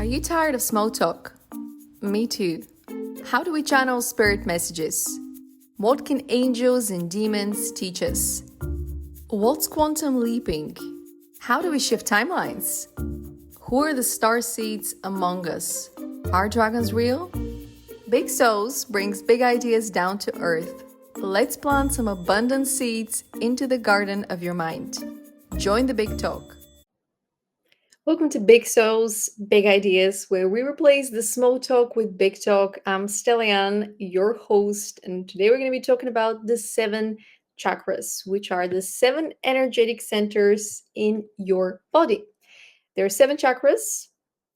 Are you tired of small talk? Me too. How do we channel spirit messages? What can angels and demons teach us? What's quantum leaping? How do we shift timelines? Who are the star seeds among us? Are dragons real? Big Souls brings big ideas down to earth. Let's plant some abundant seeds into the garden of your mind. Join the big talk. Welcome to Big Souls, Big Ideas, where we replace the small talk with big talk. I'm Stella, Yann, your host, and today we're going to be talking about the 7 chakras, which are the 7 energetic centers in your body. There are 7 chakras,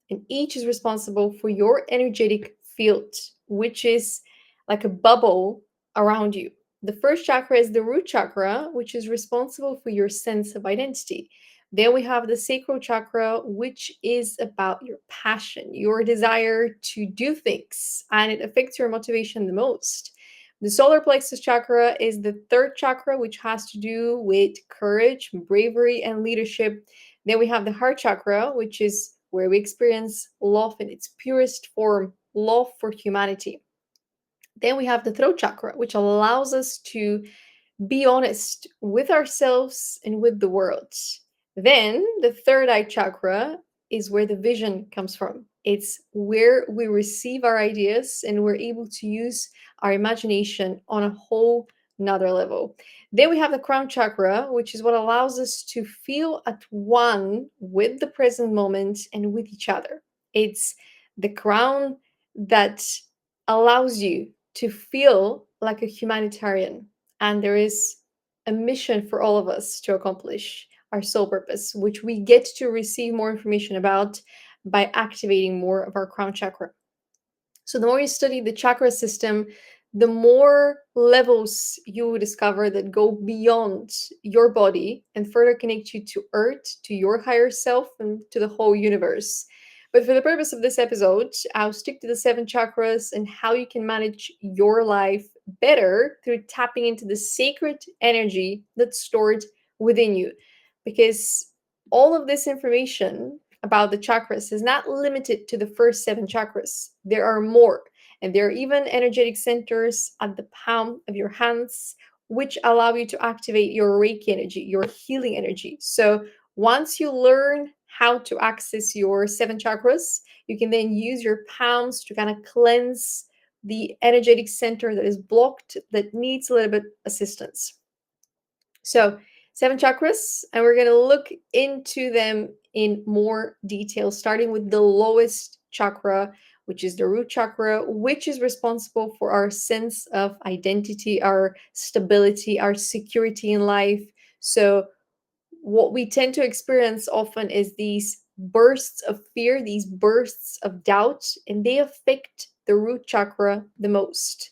and each is responsible for your energetic field, which is like a bubble around you. The first chakra is the root chakra, which is responsible for your sense of identity. Then we have the sacral chakra, which is about your passion, your desire to do things, and it affects your motivation the most. The solar plexus chakra is the third chakra, which has to do with courage, bravery, and leadership. Then we have the heart chakra, which is where we experience love in its purest form, love for humanity. Then we have the throat chakra, which allows us to be honest with ourselves and with the world. Then the third eye chakra is where the vision comes from. It's where we receive our ideas and we're able to use our imagination on a whole another level. Then we have the crown chakra, which is what allows us to feel at one with the present moment and with each other. It's the crown that allows you to feel like a humanitarian, and there is a mission for all of us to accomplish our soul purpose, which we get to receive more information about by activating more of our crown chakra. So, the more you study the chakra system, the more levels you will discover that go beyond your body and further connect you to Earth, to your higher self, and to the whole universe. But for the purpose of this episode, I'll stick to the 7 chakras and how you can manage your life better through tapping into the sacred energy that's stored within you. Because all of this information about the chakras is not limited to the first 7 chakras, there are more. And there are even energetic centers at the palm of your hands, which allow you to activate your Reiki energy, your healing energy. So once you learn how to access your 7 chakras, you can then use your palms to kind of cleanse the energetic center that is blocked, that needs a little bit assistance. So 7 chakras, and we're going to look into them in more detail, starting with the lowest chakra, which is the root chakra, which is responsible for our sense of identity, our stability, our security in life. So what we tend to experience often is these bursts of fear, these bursts of doubt, and they affect the root chakra the most.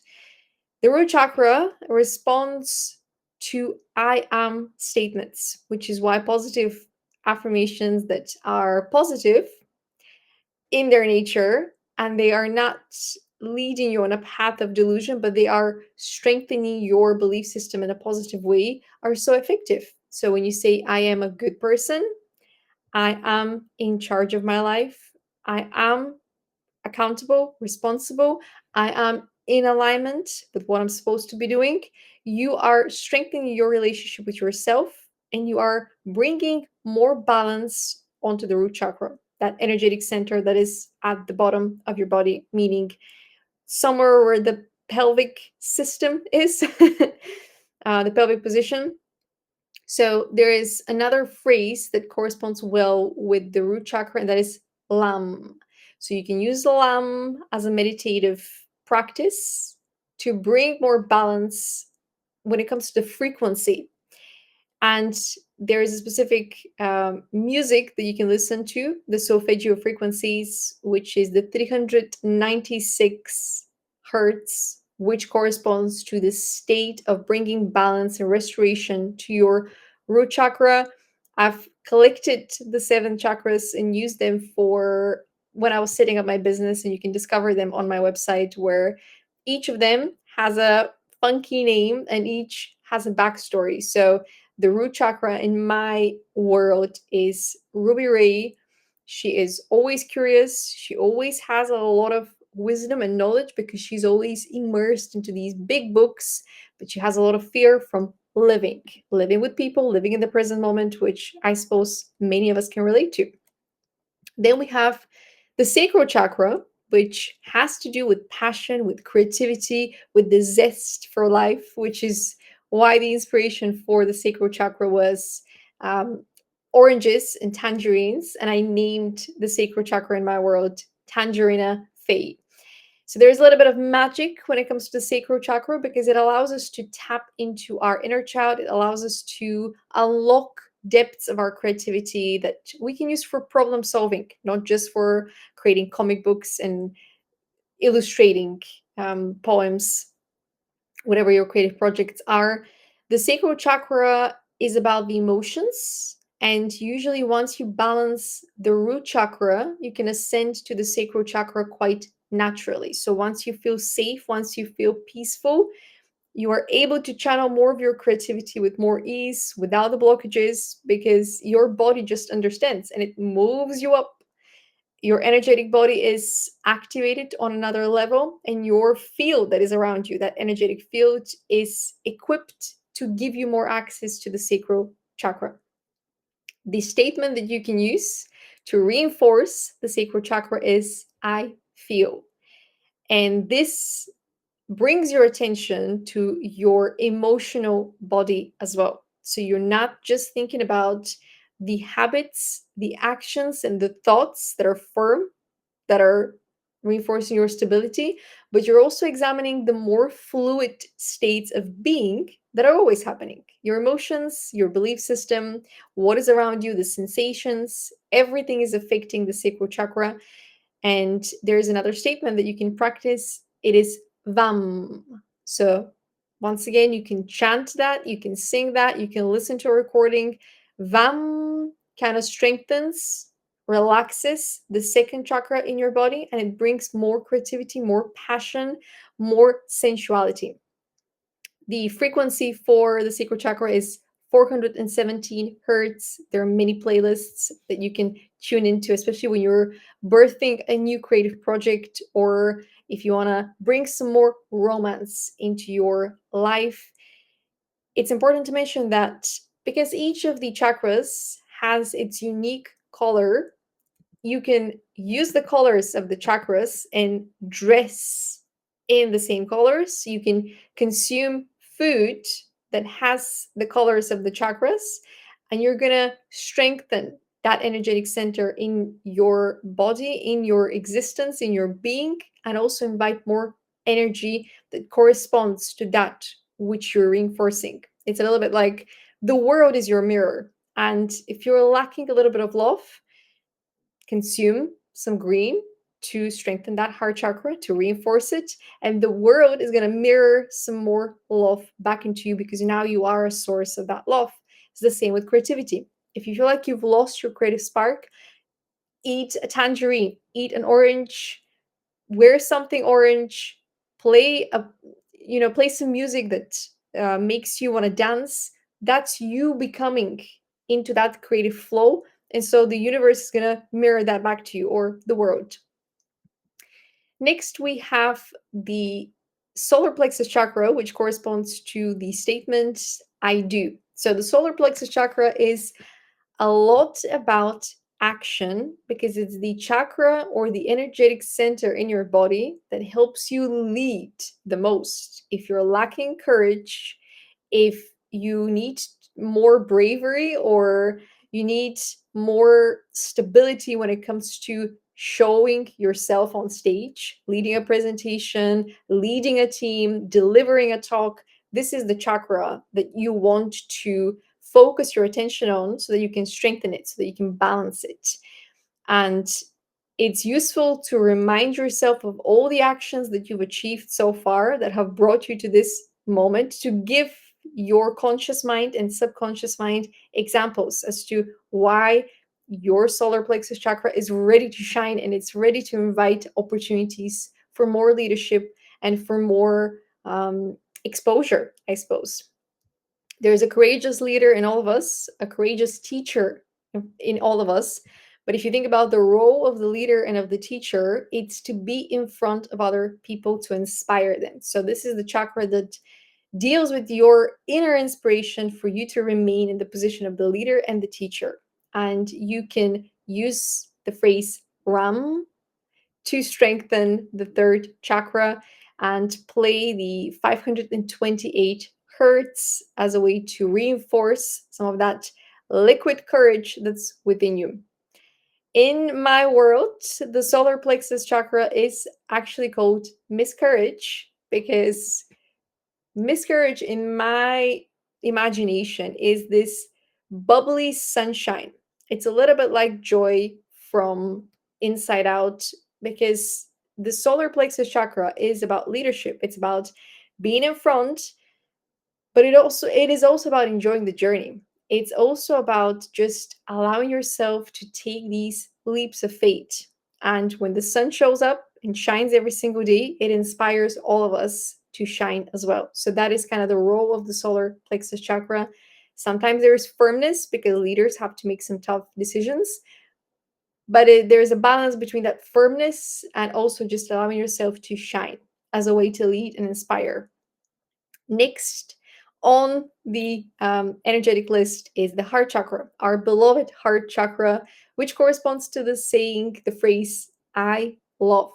The root chakra responds to I am statements, which is why positive affirmations that are positive in their nature and they are not leading you on a path of delusion, but they are strengthening your belief system in a positive way, are so effective. So when you say, I am a good person, I am in charge of my life, I am accountable, responsible, I am in alignment with what I'm supposed to be doing, you are strengthening your relationship with yourself and you are bringing more balance onto the root chakra, that energetic center that is at the bottom of your body, meaning somewhere where the pelvic system is, the pelvic position. So there is another phrase that corresponds well with the root chakra, and that is lam. So you can use the lam as a meditative practice to bring more balance when it comes to the frequency. And there is a specific music that you can listen to, the solfeggio frequencies, which is the 396 hertz, which corresponds to the state of bringing balance and restoration to your root chakra. I've collected the 7 chakras and used them for when I was setting up my business, and you can discover them on my website, where each of them has a funky name and each has a backstory. So the root chakra in my world is Ruby Ray, She is always curious. She always has a lot of wisdom and knowledge because she's always immersed into these big books, but she has a lot of fear from living with people, living in the present moment, which I suppose many of us can relate to. Then we have the sacral chakra, which has to do with passion, with creativity, with the zest for life, which is why the inspiration for the sacral chakra was um, oranges and tangerines. And I named the sacral chakra in my world Tangerina Faye. So there's a little bit of magic when it comes to the sacral chakra because it allows us to tap into our inner child. It allows us to unlock depths of our creativity that we can use for problem solving, not just for creating comic books and illustrating poems, whatever your creative projects are. The sacral chakra is about the emotions. And usually, once you balance the root chakra, you can ascend to the sacral chakra quite naturally. So, once you feel safe, once you feel peaceful, you are able to channel more of your creativity with more ease without the blockages because your body just understands and it moves you up. Your energetic body is activated on another level, and your field that is around you, that energetic field, is equipped to give you more access to the sacral chakra. The statement that you can use to reinforce the sacral chakra is I feel. And this brings your attention to your emotional body as well. So you're not just thinking about the habits, the actions, and the thoughts that are firm, that are reinforcing your stability, but you're also examining the more fluid states of being that are always happening. Your emotions, your belief system, what is around you, the sensations, everything is affecting the sacral chakra. And there's another statement that you can practice. It is VAM. So once again, you can chant that, you can sing that, you can listen to a recording. VAM kind of strengthens, relaxes the second chakra in your body, and it brings more creativity, more passion, more sensuality. The frequency for the sacral chakra is 417 hertz. There are many playlists that you can tune into, especially when you're birthing a new creative project or if you want to bring some more romance into your life. It's important to mention that because each of the chakras has its unique color, you can use the colors of the chakras and dress in the same colors. You can consume food that has the colors of the chakras, and you're going to strengthen that energetic center in your body, in your existence, in your being, and also invite more energy that corresponds to that which you're reinforcing. It's a little bit like the world is your mirror. And if you're lacking a little bit of love, consume some green to strengthen that heart chakra, to reinforce it. And the world is going to mirror some more love back into you because now you are a source of that love. It's the same with creativity. If you feel like you've lost your creative spark, eat a tangerine, eat an orange, wear something orange, play a play some music that makes you want to dance. That's you becoming into that creative flow, and so the universe is going to mirror that back to you, or the world. Next we have the solar plexus chakra, which corresponds to the statement I do. So the solar plexus chakra is a lot about action because it's the chakra or the energetic center in your body that helps you lead the most. If you're lacking courage, if you need more bravery, or you need more stability when it comes to showing yourself on stage, leading a presentation, leading a team, delivering a talk, this is the chakra that you want to focus your attention on so that you can strengthen it, so that you can balance it. And it's useful to remind yourself of all the actions that you've achieved so far that have brought you to this moment, to give your conscious mind and subconscious mind examples as to why your solar plexus chakra is ready to shine and it's ready to invite opportunities for more leadership and for more exposure, I suppose. There's a courageous leader in all of us, a courageous teacher in all of us, But if you think about the role of the leader and of the teacher, it's to be in front of other people to inspire them. So this is the chakra that deals with your inner inspiration for you to remain in the position of the leader and the teacher. And you can use the phrase Ram to strengthen the third chakra and play the 528 hertz as a way to reinforce some of that liquid courage that's within you. In my world, the solar plexus chakra is actually called miscourage because miscarriage in my imagination is this bubbly sunshine. It's a little bit like joy from inside out because the solar plexus chakra is about leadership. It's about being in front, but it is also about enjoying the journey. It's also about just allowing yourself to take these leaps of faith. And when the sun shows up and shines every single day, it inspires all of us to shine as well. So that is kind of the role of the solar plexus chakra. Sometimes there is firmness because leaders have to make some tough decisions, but there's a balance between that firmness and also just allowing yourself to shine as a way to lead and inspire. Next on the energetic list is the heart chakra, our beloved heart chakra, which corresponds to the saying, the phrase, I love.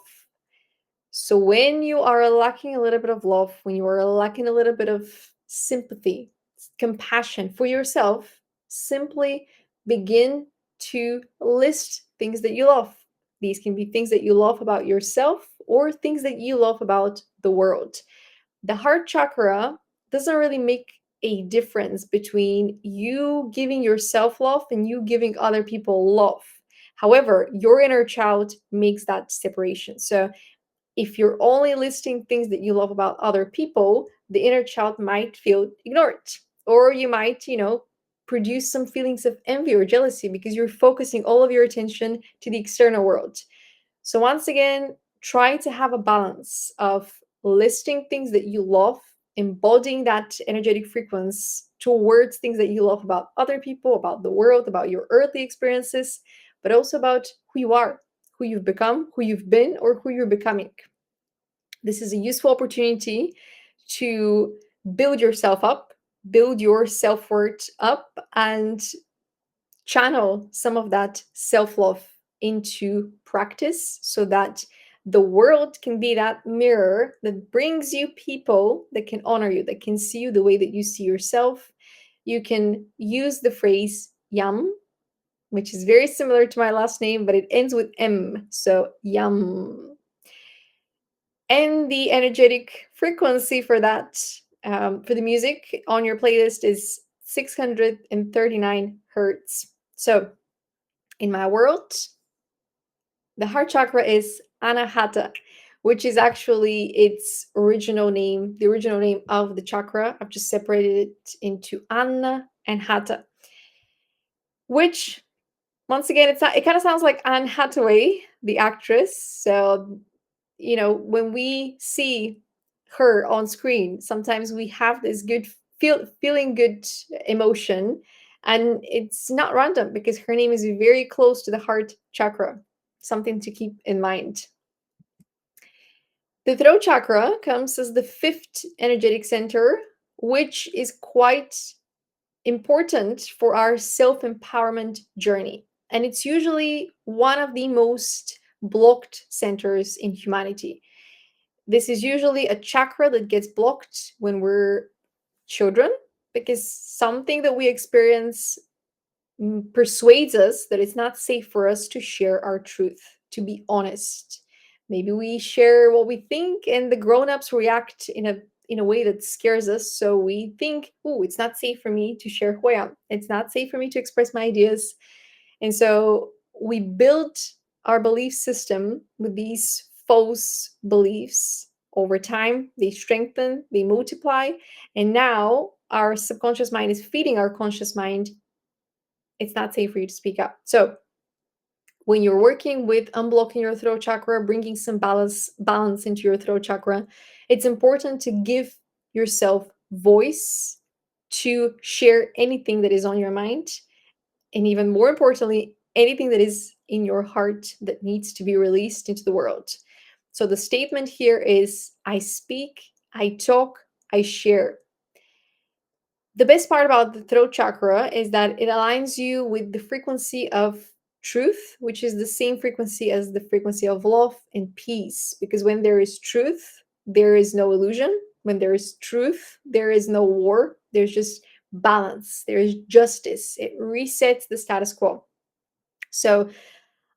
So when you are lacking a little bit of love, when you are lacking a little bit of sympathy, compassion for yourself, simply begin to list things that you love. These can be things that you love about yourself or things that you love about the world. The heart chakra doesn't really make a difference between you giving yourself love and you giving other people love. However, your inner child makes that separation. So if you're only listing things that you love about other people, the inner child might feel ignored. Or you might, produce some feelings of envy or jealousy because you're focusing all of your attention to the external world. So, once again, try to have a balance of listing things that you love, embodying that energetic frequency towards things that you love about other people, about the world, about your earthly experiences, but also about who you are, who you've become, who you've been, or who you're becoming. This is a useful opportunity to build yourself up, build your self worth up, and channel some of that self love into practice so that the world can be that mirror that brings you people that can honor you, that can see you the way that you see yourself. You can use the phrase yum, which is very similar to my last name, but it ends with M. So yum. And the energetic frequency for that, for the music on your playlist is 639 hertz. So in my world, the heart chakra is Anahata, which is actually its original name, the original name of the chakra. I've just separated it into Anna and Hatha, which once again, it kind of sounds like Anne Hathaway, the actress. So, when we see her on screen, sometimes we have this good feeling good emotion, and it's not random because her name is very close to the heart chakra. Something to keep in mind. The throat chakra comes as the fifth energetic center, which is quite important for our self empowerment journey. And it's usually one of the most blocked centers in humanity. This is usually a chakra that gets blocked when we're children because something that we experience persuades us that it's not safe for us to share our truth, to be honest. Maybe we share what we think and the grown-ups react in a way that scares us. So we think, oh, it's not safe for me to share who I am. It's not safe for me to express my ideas. And so we build our belief system with these false beliefs. Over time, they strengthen, they multiply. And now our subconscious mind is feeding our conscious mind. It's not safe for you to speak up. So when you're working with unblocking your throat chakra, bringing some balance into your throat chakra, it's important to give yourself voice to share anything that is on your mind. And even more importantly, anything that is in your heart that needs to be released into the world. So the statement here is I speak, I talk, I share. The best part about the throat chakra is that it aligns you with the frequency of truth, which is the same frequency as the frequency of love and peace. Because when there is truth, there is no illusion. When there is truth, there is no war. There's just balance, there is justice. It resets the status quo. So,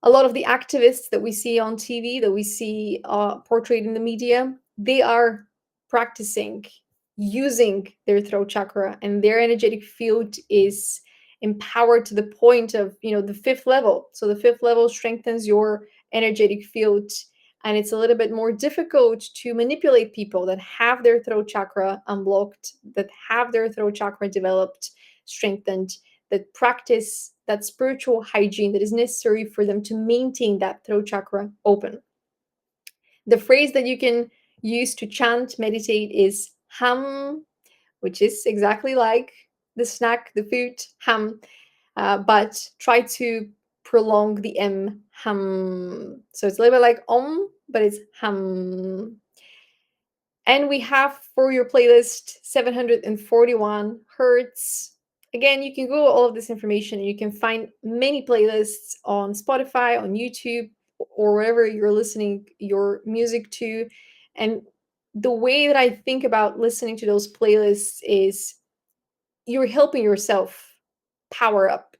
a lot of the activists that we see on TV, that we see portrayed in the media, they are practicing using their throat chakra, and their energetic field is empowered to the point of, the fifth level. So the fifth level strengthens your energetic field, and it's a little bit more difficult to manipulate people that have their throat chakra unblocked, that have their throat chakra developed, strengthened, that practice that spiritual hygiene that is necessary for them to maintain that throat chakra open. The phrase that you can use to chant, meditate is hum, which is exactly like the snack, the food, hum, but try to prolong the M, hum. So it's a little bit like but it's hum. And we have for your playlist 741 hertz. Again, you can Google all of this information and you can find many playlists on Spotify, on YouTube, or wherever you're listening your music to. And the way that I think about listening to those playlists is you're helping yourself power up.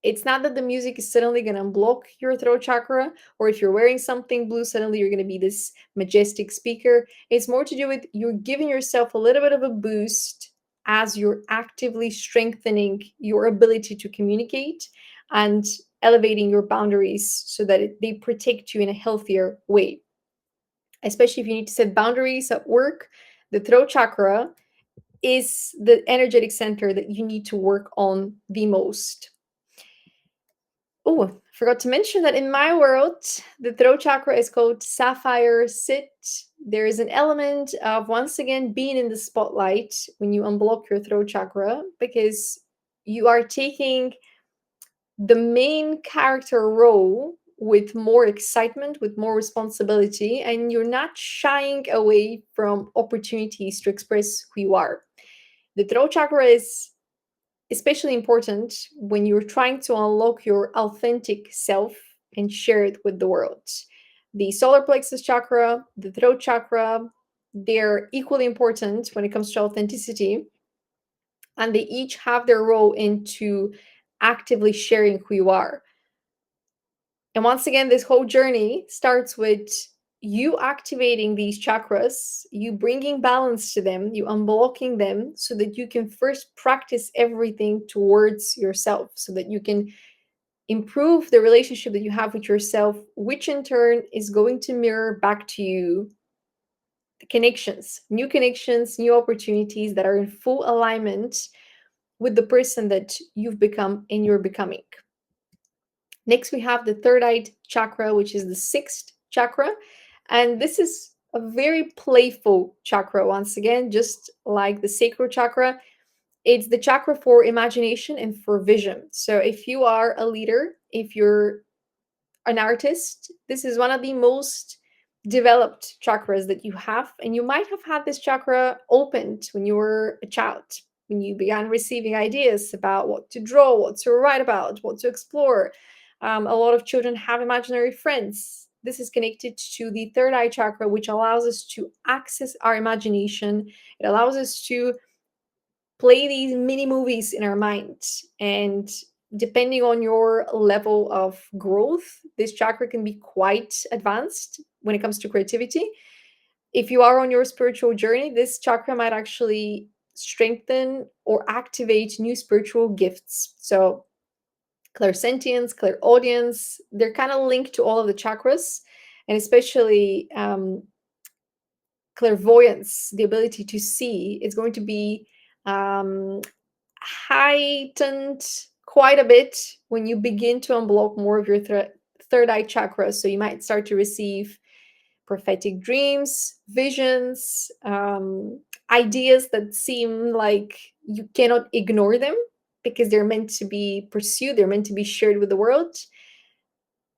It's not that the music is suddenly going to unblock your throat chakra, or if you're wearing something blue, suddenly you're going to be this majestic speaker. It's more to do with you're giving yourself a little bit of a boost as you're actively strengthening your ability to communicate and elevating your boundaries so that they protect you in a healthier way. Especially if you need to set boundaries at work, the throat chakra is the energetic center that you need to work on the most. Oh, forgot to mention that in my world, the throat chakra is called sapphire sit. There is an element of, once again, being in the spotlight when you unblock your throat chakra, because you are taking the main character role with more excitement, with more responsibility, and you're not shying away from opportunities to express who you are. The throat chakra is especially important when you're trying to unlock your authentic self and share it with the world. The solar plexus chakra, the throat chakra, they're equally important when it comes to authenticity, and they each have their role into actively sharing who you are. And once again, this whole journey starts with you activating these chakras, you bringing balance to them, you unblocking them so that you can first practice everything towards yourself, so that you can improve the relationship that you have with yourself, which in turn is going to mirror back to you the connections, new opportunities that are in full alignment with the person that you've become and you're becoming. Next, we have the third eye chakra, which is the sixth chakra. And this is a very playful chakra, once again, just like the sacral chakra. It's the chakra for imagination and for vision. So if you are a leader, if you're an artist, this is one of the most developed chakras that you have. And you might have had this chakra opened when you were a child, when you began receiving ideas about what to draw, what to write about, what to explore. A lot of children have imaginary friends. This is connected to the third eye chakra, which allows us to access our imagination. It allows us to play these mini movies in our mind. And depending on your level of growth, this chakra can be quite advanced when it comes to creativity. If you are on your spiritual journey, this chakra might actually strengthen or activate new spiritual gifts. So clairsentience, clairaudience, they're kind of linked to all of the chakras, and especially clairvoyance, the ability to see, is going to be heightened quite a bit when you begin to unblock more of your third eye chakra. So you might start to receive prophetic dreams, visions, ideas that seem like you cannot ignore them because they're meant to be pursued, they're meant to be shared with the world.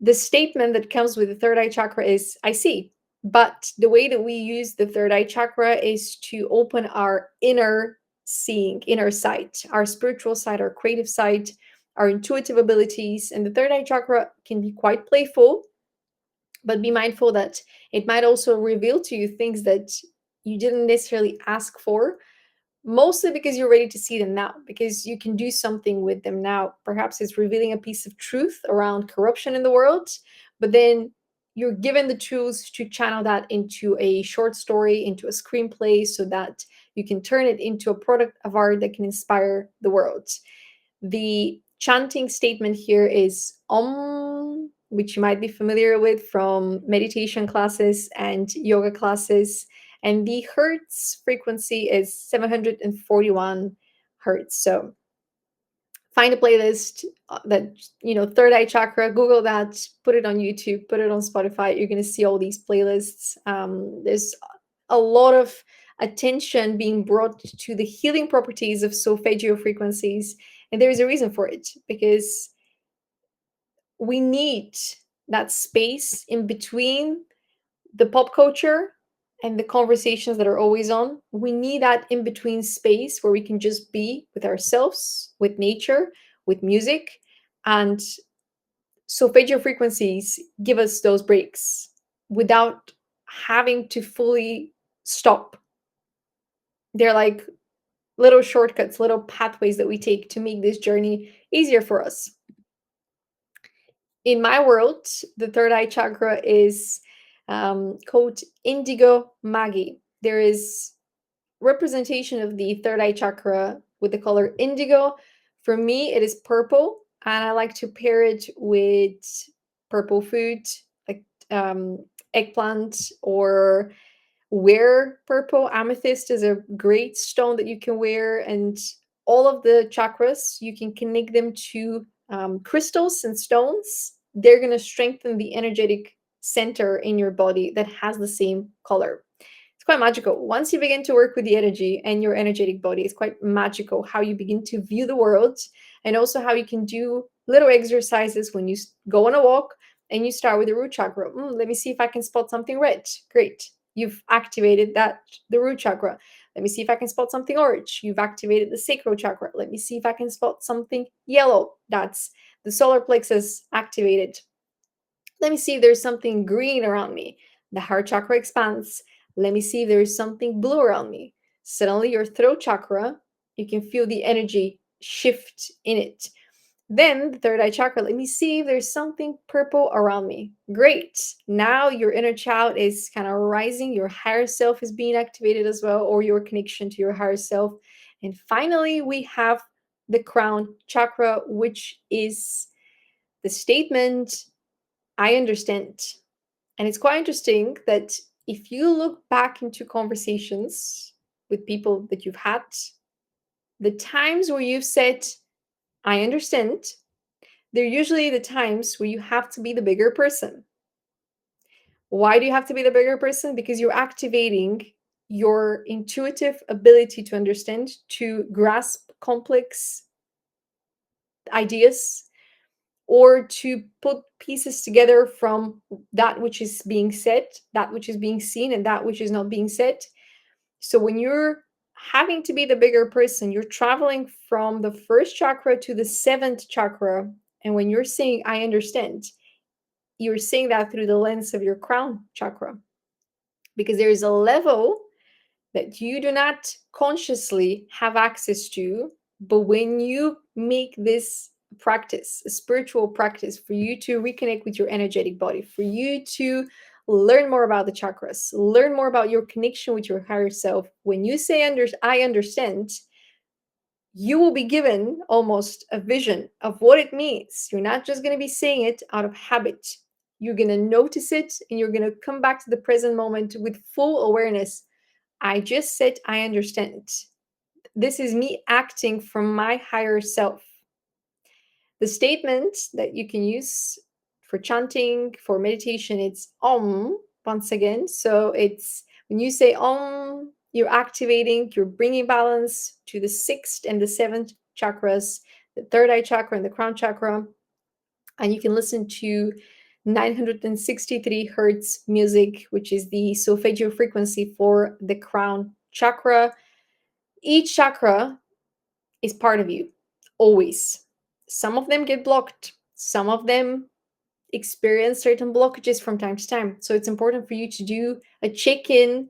The statement that comes with the third eye chakra is, I see. But the way that we use the third eye chakra is to open our inner seeing, inner sight, our spiritual side, our creative side, our intuitive abilities. And the third eye chakra can be quite playful, but be mindful that it might also reveal to you things that you didn't necessarily ask for, mostly because you're ready to see them now, because you can do something with them now. Perhaps it's revealing a piece of truth around corruption in the world, but then you're given the tools to channel that into a short story, into a screenplay, so that you can turn it into a product of art that can inspire the world. The chanting statement here is Om, which you might be familiar with from meditation classes and yoga classes. And the hertz frequency is 741 hertz. So find a playlist that, third eye chakra, Google that, put it on YouTube, put it on Spotify. You're going to see all these playlists. There's a lot of attention being brought to the healing properties of solfeggio frequencies. And there is a reason for it, because we need that space in between the pop culture and the conversations that are always on. We need that in between space where we can just be with ourselves, with nature, with music. And solfeggio frequencies give us those breaks without having to fully stop. They're like little shortcuts, little pathways that we take to make this journey easier for us. In my world, the third eye chakra is called indigo magi. There is representation of the third eye chakra with the color indigo. For me, it is purple, and I like to pair it with purple food, like eggplant, or wear purple. Amethyst is a great stone that you can wear, and all of the chakras, you can connect them to crystals and stones. They're going to strengthen the energetic center in your body that has the same color. It's quite magical. Once you begin to work with the energy and your energetic body, it's quite magical how you begin to view the world, and also how you can do little exercises when you go on a walk and you start with the root chakra. Let me see if I can spot something red. Great. You've activated the root chakra. Let me see if I can spot something orange. You've activated the sacral chakra. Let me see if I can spot something yellow. That's the solar plexus activated. Let me see if there's something green around me. The heart chakra expands. Let me see if there's something blue around me. Suddenly, your throat chakra, you can feel the energy shift in it. Then the third eye chakra, let me see if there's something purple around me. Great. Now your inner child is kind of rising. Your higher self is being activated as well, or your connection to your higher self. And finally, we have the crown chakra, which is the statement, I understand. And it's quite interesting that if you look back into conversations with people that you've had, the times where you've said, I understand, they're usually the times where you have to be the bigger person. Why do you have to be the bigger person? Because you're activating your intuitive ability to understand, to grasp complex ideas, or to put pieces together from that which is being said, that which is being seen, and that which is not being said. So when you're having to be the bigger person, you're traveling from the first chakra to the seventh chakra. And when you're saying, I understand, you're saying that through the lens of your crown chakra, because there is a level that you do not consciously have access to. But when you make this practice, a spiritual practice, for you to reconnect with your energetic body, for you to learn more about the chakras, learn more about your connection with your higher self, when you say, I understand, you will be given almost a vision of what it means. You're not just going to be saying it out of habit. You're going to notice it, and you're going to come back to the present moment with full awareness. I just said, I understand. This is me acting from my higher self. The statement that you can use for chanting, for meditation, it's Om, once again. So it's when you say Om, you're activating, you're bringing balance to the sixth and the seventh chakras, the third eye chakra and the crown chakra. And you can listen to 963 hertz music, which is the solfeggio frequency for the crown chakra. Each chakra is part of you, always. Some of them get blocked, some of them experience certain blockages from time to time. So it's important for you to do a check in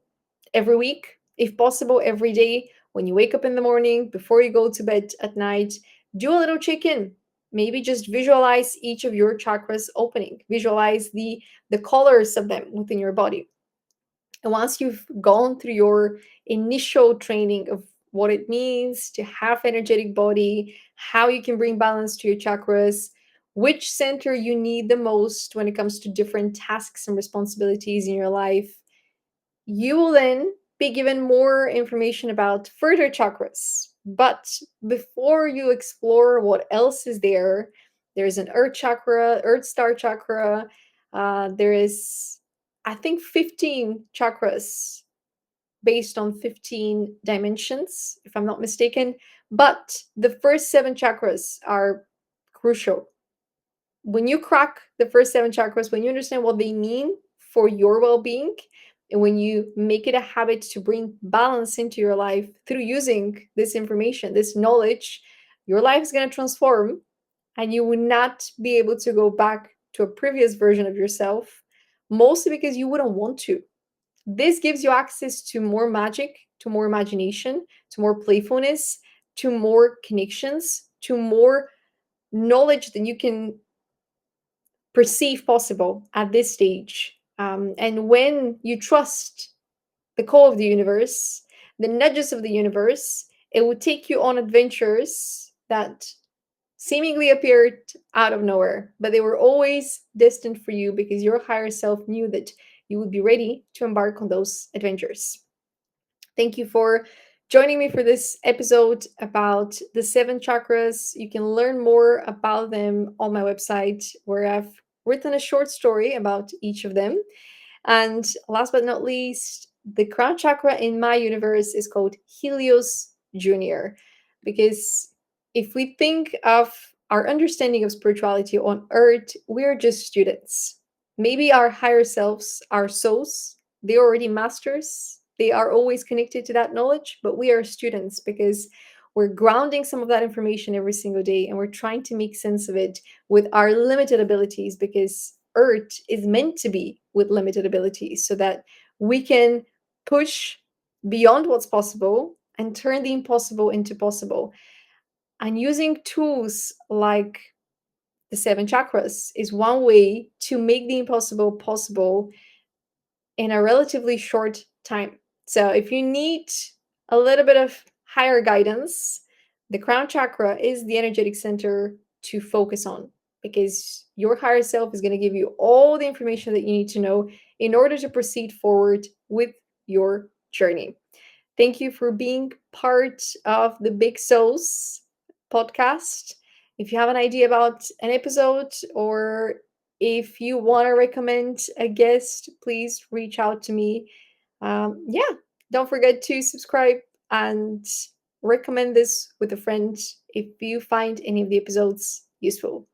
every week, if possible, every day. When you wake up in the morning, before you go to bed at night, do a little check in. Maybe just visualize each of your chakras opening, visualize the colors of them within your body. And once you've gone through your initial training of what it means to have energetic body, how you can bring balance to your chakras, which center you need the most when it comes to different tasks and responsibilities in your life, you will then be given more information about further chakras. But before you explore what else is there, there's an Earth chakra, Earth Star chakra. There is, I think, 15 chakras based on 15 dimensions, if I'm not mistaken. But the first seven chakras are crucial. When you crack the first seven chakras, when you understand what they mean for your well being, and when you make it a habit to bring balance into your life through using this information, this knowledge, your life is going to transform and you will not be able to go back to a previous version of yourself, mostly because you wouldn't want to. This gives you access to more magic, to more imagination, to more playfulness, to more connections, to more knowledge than you can perceive possible at this stage. And when you trust the call of the universe, the nudges of the universe, it will take you on adventures that seemingly appeared out of nowhere, but they were always destined for you because your higher self knew that you would be ready to embark on those adventures. Thank you for joining me for this episode about the seven chakras. You can learn more about them on my website, where I've written a short story about each of them. And last but not least, the crown chakra in my universe is called Helios Junior, because if we think of our understanding of spirituality on earth, we're just students. Maybe our higher selves, our souls, they're already masters. They are always connected to that knowledge, but we are students because we're grounding some of that information every single day and we're trying to make sense of it with our limited abilities, because earth is meant to be with limited abilities so that we can push beyond what's possible and turn the impossible into possible. And using tools like the seven chakras is one way to make the impossible possible in a relatively short time. So if you need a little bit of higher guidance, the crown chakra is the energetic center to focus on, because your higher self is going to give you all the information that you need to know in order to proceed forward with your journey. Thank you for being part of the Big Souls podcast. If you have an idea about an episode, or if you want to recommend a guest, please reach out to me. Yeah, don't forget to subscribe and recommend this with a friend if you find any of the episodes useful.